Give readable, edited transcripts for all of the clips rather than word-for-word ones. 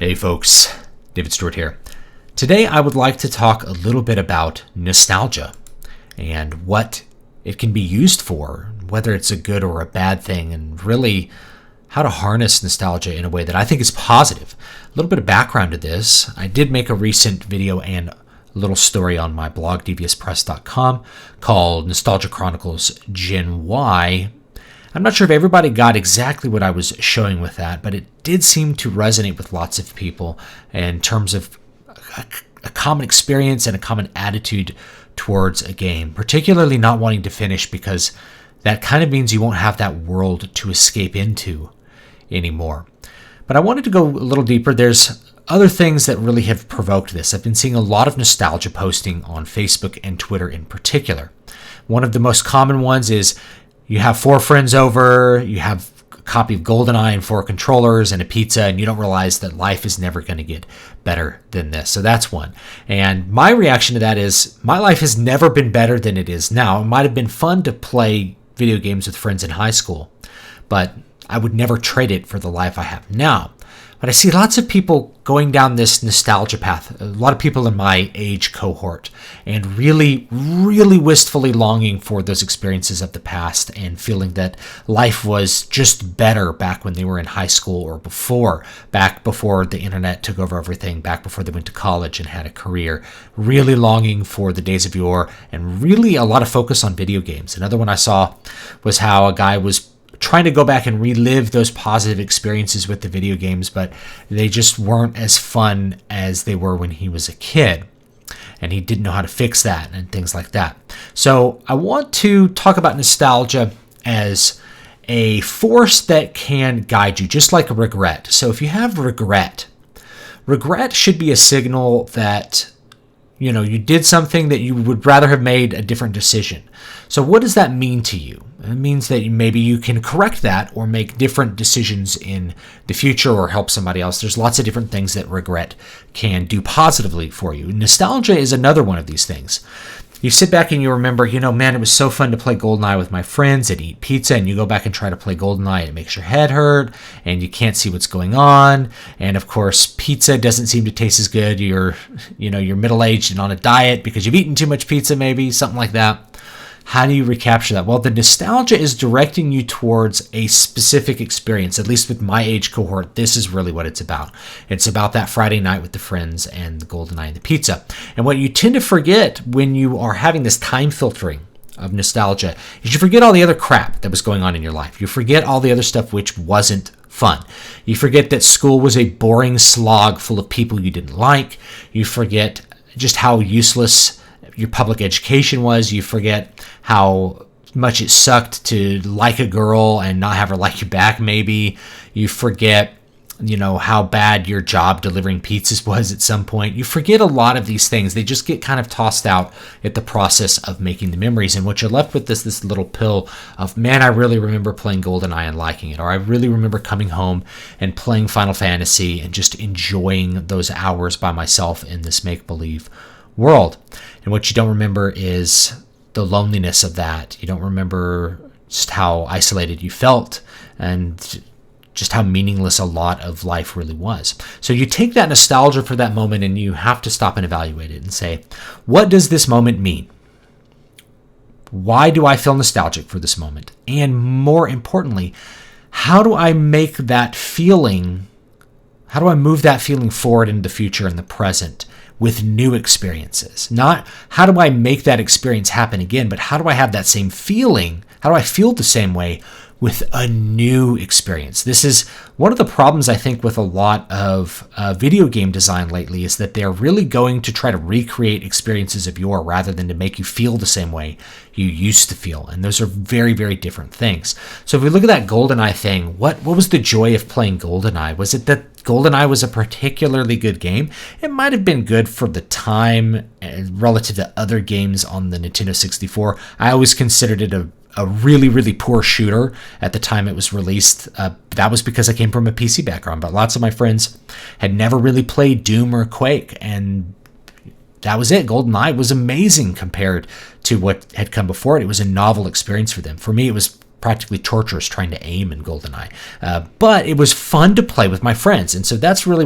Hey folks, David Stewart here. Today I would like to talk a little bit about nostalgia and what it can be used for, whether it's a good or a bad thing, and really how to harness nostalgia in a way that I think is positive. A little bit of background to this. I did make a recent video and a little story on my blog, deviouspress.com, called Nostalgia Chronicles Gen Y. I'm not sure if everybody got exactly what I was showing with that, but it did seem to resonate with lots of people in terms of a common experience and a common attitude towards a game, particularly not wanting to finish because that kind of means you won't have that world to escape into anymore. But I wanted to go a little deeper. There's other things that really have provoked this. I've been seeing a lot of nostalgia posting on Facebook and Twitter in particular. One of the most common ones is you have 4 friends over, you have a copy of GoldenEye and 4 controllers and a pizza, and you don't realize that life is never going to get better than this. So that's one. And my reaction to that is my life has never been better than it is now. It might have been fun to play video games with friends in high school, but I would never trade it for the life I have now. But I see lots of people going down this nostalgia path, a lot of people in my age cohort, and really, really wistfully longing for those experiences of the past and feeling that life was just better back when they were in high school or before, back before the internet took over everything, back before they went to college and had a career, really longing for the days of yore, and really a lot of focus on video games. Another one I saw was how a guy was trying to go back and relive those positive experiences with the video games, but they just weren't as fun as they were when he was a kid. And he didn't know how to fix that and things like that. So I want to talk about nostalgia as a force that can guide you, just like regret. So if you have regret should be a signal that you did something that you would rather have made a different decision. So what does that mean to you? It means that maybe you can correct that or make different decisions in the future or help somebody else. There's lots of different things that regret can do positively for you. Nostalgia is another one of these things. You sit back and you remember, man, it was so fun to play GoldenEye with my friends and eat pizza, and you go back and try to play GoldenEye and it makes your head hurt and you can't see what's going on. And of course, pizza doesn't seem to taste as good. You're middle-aged and on a diet because you've eaten too much pizza, maybe, something like that. How do you recapture that? Well, the nostalgia is directing you towards a specific experience. At least with my age cohort, this is really what it's about. It's about that Friday night with the friends and the GoldenEye and the pizza. And what you tend to forget when you are having this time filtering of nostalgia is you forget all the other crap that was going on in your life. You forget all the other stuff which wasn't fun. You forget that school was a boring slog full of people you didn't like. You forget just how useless your public education was. You forget how much it sucked to like a girl and not have her like you back, maybe. You forget, how bad your job delivering pizzas was at some point. You forget a lot of these things. They just get kind of tossed out at the process of making the memories. And what you're left with is this little pill of, man, I really remember playing GoldenEye and liking it. Or I really remember coming home and playing Final Fantasy and just enjoying those hours by myself in this make-believe world. And what you don't remember is the loneliness of that. You don't remember just how isolated you felt and just how meaningless a lot of life really was. So you take that nostalgia for that moment and you have to stop and evaluate it and say, what does this moment mean? Why do I feel nostalgic for this moment? And more importantly, how do I make that feeling, how do I move that feeling forward into the future and the present with new experiences? Not how do I make that experience happen again, but how do I have that same feeling? How do I feel the same way with a new experience? This is one of the problems I think with a lot of video game design lately, is that they're really going to try to recreate experiences of yore rather than to make you feel the same way you used to feel. And those are very, very different things. So if we look at that GoldenEye thing, what was the joy of playing GoldenEye? Was it that GoldenEye was a particularly good game? It might have been good for the time relative to other games on the Nintendo 64. I always considered it a really, really poor shooter at the time it was released. That was because I came from a PC background, but lots of my friends had never really played Doom or Quake, and that was it. GoldenEye was amazing compared to what had come before it. It was a novel experience for them. For me, it was practically torturous trying to aim in GoldenEye. But it was fun to play with my friends. And so that's really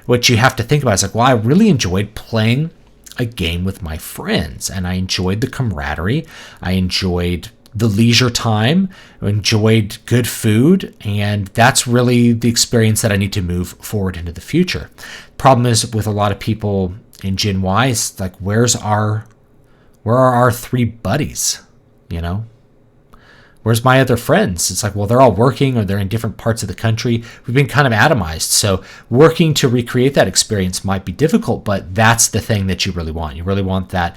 what you have to think about. It's like, well, I really enjoyed playing a game with my friends, and I enjoyed the camaraderie. I enjoyed the leisure time, enjoyed good food, and that's really the experience that I need to move forward into the future. Problem is with a lot of people in Gen Y, it's like, where are our 3 buddies? Where's my other friends? It's like, well, they're all working or they're in different parts of the country. We've been kind of atomized. So working to recreate that experience might be difficult, but that's the thing that you really want. You really want that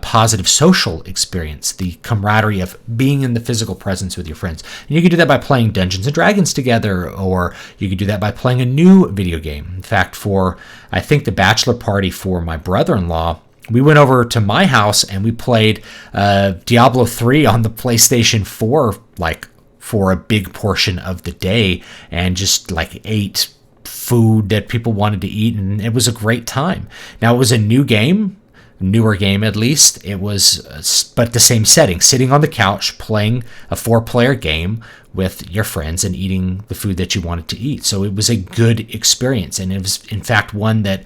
positive social experience, the camaraderie of being in the physical presence with your friends. And you can do that by playing Dungeons and Dragons together, or you could do that by playing a new video game. In fact, for, I think, the bachelor party for my brother-in-law, we went over to my house and we played Diablo 3 on the PlayStation 4, like for a big portion of the day, and just like ate food that people wanted to eat, and it was a great time. Now, it was a newer game at least. It was, but the same setting, sitting on the couch playing a 4-player game with your friends and eating the food that you wanted to eat. So it was a good experience, and it was in fact one that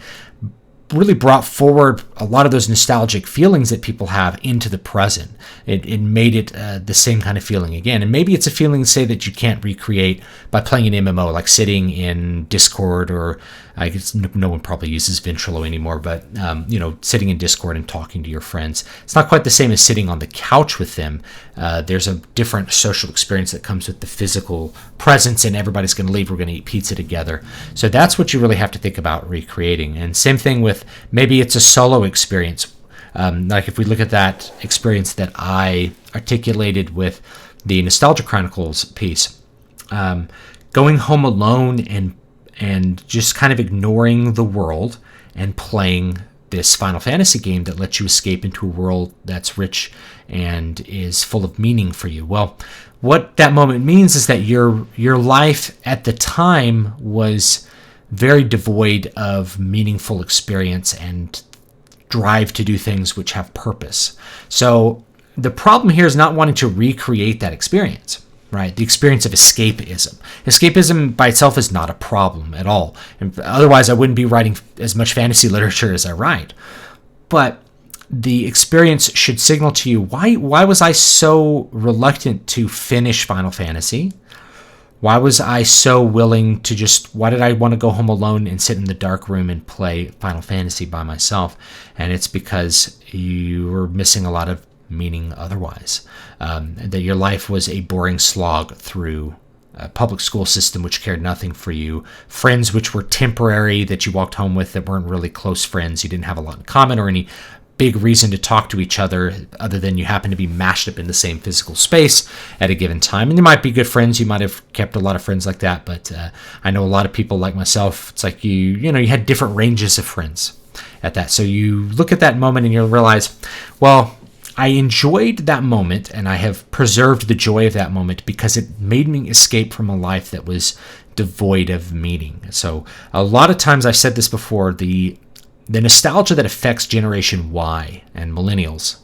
really brought forward a lot of those nostalgic feelings that people have into the present. It made it the same kind of feeling again. And maybe it's a feeling, say, that you can't recreate by playing an MMO, like sitting in Discord, or I guess no one probably uses Ventrilo anymore, but sitting in Discord and talking to your friends. It's not quite the same as sitting on the couch with them. There's a different social experience that comes with the physical presence, and everybody's going to leave. We're going to eat pizza together. So that's what you really have to think about recreating. And same thing with, maybe it's a solo experience. Like if we look at that experience that I articulated with the Nostalgia Chronicles piece, going home alone and just kind of ignoring the world and playing this Final Fantasy game that lets you escape into a world that's rich and is full of meaning for you. Well, what that moment means is that your life at the time was very devoid of meaningful experience and drive to do things which have purpose. So the problem here is not wanting to recreate that experience, right? The experience of escapism. Escapism by itself is not a problem at all. And otherwise, I wouldn't be writing as much fantasy literature as I write. But the experience should signal to you, why was I so reluctant to finish Final Fantasy? Why was I so willing to why did I want to go home alone and sit in the dark room and play Final Fantasy by myself? And it's because you were missing a lot of meaning otherwise. That your life was a boring slog through a public school system which cared nothing for you, friends which were temporary that you walked home with that weren't really close friends. You didn't have a lot in common or any big reason to talk to each other than you happen to be mashed up in the same physical space at a given time. And you might be good friends. You might have kept a lot of friends like that. But I know a lot of people like myself, it's like you had different ranges of friends at that. So you look at that moment and you realize, well, I enjoyed that moment and I have preserved the joy of that moment because it made me escape from a life that was devoid of meaning. So a lot of times, I've said this before, the nostalgia that affects Generation Y and millennials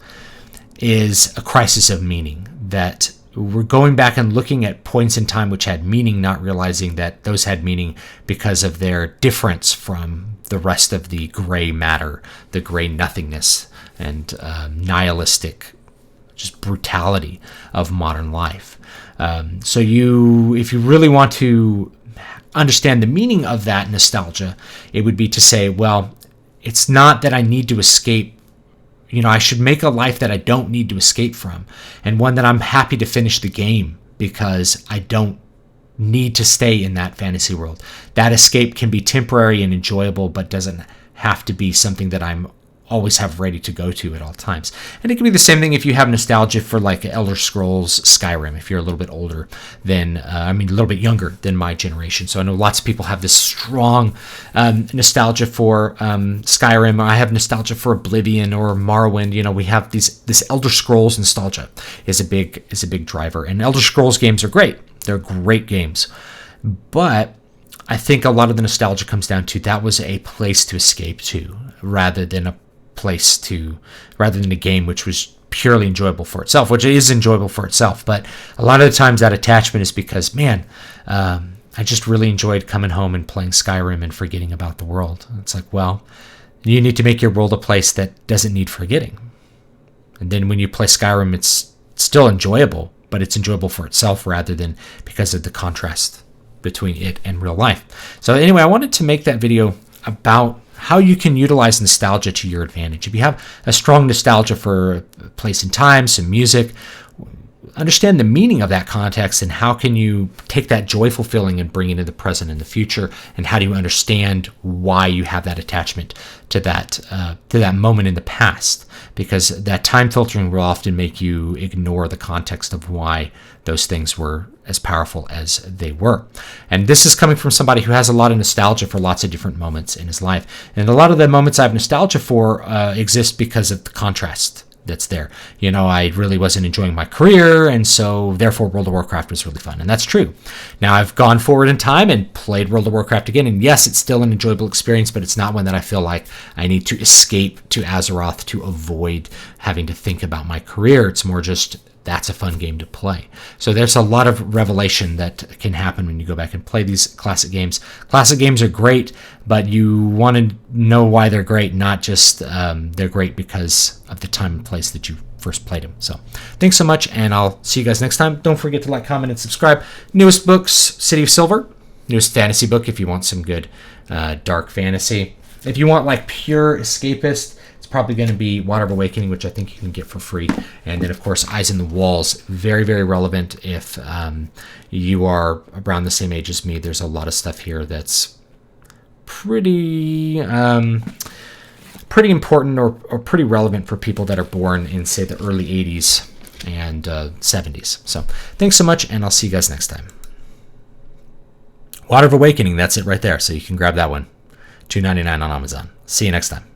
is a crisis of meaning, that we're going back and looking at points in time which had meaning, not realizing that those had meaning because of their difference from the rest of the gray matter, the gray nothingness, and nihilistic just brutality of modern life. So if you really want to understand the meaning of that nostalgia, it would be to say, well, it's not that I need to escape. I should make a life that I don't need to escape from, and one that I'm happy to finish the game because I don't need to stay in that fantasy world. That escape can be temporary and enjoyable, but doesn't have to be something that I'm always have ready to go to at all times. And it can be the same thing if you have nostalgia for like Elder Scrolls Skyrim, if you're a little bit older than, a little bit younger than my generation. So I know lots of people have this strong nostalgia for Skyrim. I have nostalgia for Oblivion or Morrowind. We have this Elder Scrolls nostalgia is a big driver. And Elder Scrolls games are great. They're great games. But I think a lot of the nostalgia comes down to that was a place to escape to, rather than a game which was purely enjoyable for itself, which is enjoyable for itself. But a lot of the times that attachment is because, man, I just really enjoyed coming home and playing Skyrim and forgetting about the world. It's like, well, you need to make your world a place that doesn't need forgetting. And then when you play Skyrim, it's still enjoyable, but it's enjoyable for itself rather than because of the contrast between it and real life. So anyway, I wanted to make that video about how you can utilize nostalgia to your advantage. If you have a strong nostalgia for a place and time, some music, understand the meaning of that context and how can you take that joyful feeling and bring it into the present and the future, and how do you understand why you have that attachment to that moment in the past, because that time filtering will often make you ignore the context of why those things were as powerful as they were. And this is coming from somebody who has a lot of nostalgia for lots of different moments in his life, and a lot of the moments I have nostalgia for exist because of the contrast that's there. I really wasn't enjoying my career, and so therefore World of Warcraft was really fun. And that's true. Now I've gone forward in time and played World of Warcraft again, and yes, it's still an enjoyable experience, but it's not one that I feel like I need to escape to Azeroth to avoid having to think about my career. It's more just, that's a fun game to play. So there's a lot of revelation that can happen when you go back and play these classic games. Classic games are great, but you want to know why they're great, not just they're great because of the time and place that you first played them. So thanks so much, and I'll see you guys next time. Don't forget to like, comment, and subscribe. Newest books, City of Silver, newest fantasy book if you want some good dark fantasy. If you want like pure escapist, probably going to be Water of Awakening, which I think you can get for free. And then, of course, Eyes in the Walls. Very, very relevant if you are around the same age as me. There's a lot of stuff here that's pretty important or pretty relevant for people that are born in, say, the early 80s and 70s. So thanks so much, and I'll see you guys next time. Water of Awakening, that's it right there. So you can grab that one. $2.99 on Amazon. See you next time.